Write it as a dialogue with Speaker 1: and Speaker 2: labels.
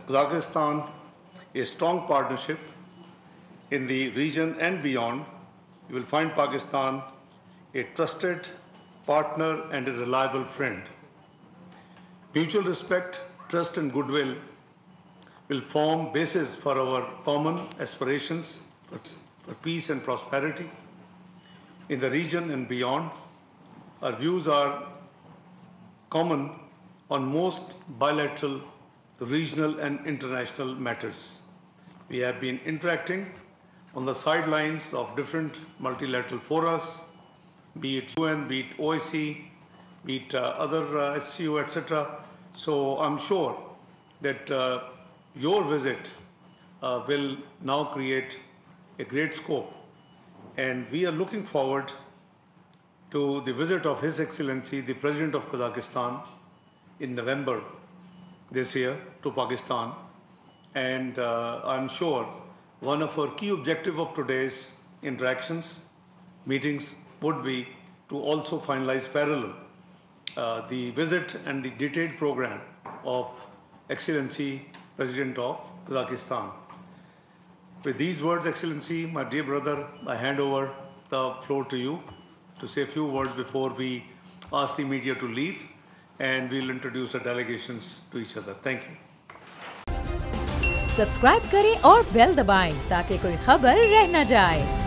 Speaker 1: Kazakhstan a strong partnership in the region and beyond, you will find Pakistan a trusted partner and a reliable friend. Mutual respect, trust and goodwill will form basis for our common aspirations for peace and prosperity in the region and beyond. Our views are common on most bilateral, regional and international matters. We have been interacting on the sidelines of different multilateral fora, be it UN, be it OSCE, be it other SCO, etc. So I'm sure that your visit will now create a great scope, and we are looking forward to the visit of His Excellency, the President of Kazakhstan, in November this year to Pakistan. And I'm sure one of our key objectives of today's interactions, meetings, would be to also finalize parallel the visit and the detailed program of Excellency President of Kazakhstan. With these words, Excellency, my dear brother, I hand over the floor to you to say a few words before we ask the media to leave, and we'll introduce the delegations to each other. Thank you.
Speaker 2: Subscribe करें और bell दबाएं ताकि कोई खबर रह न जाए।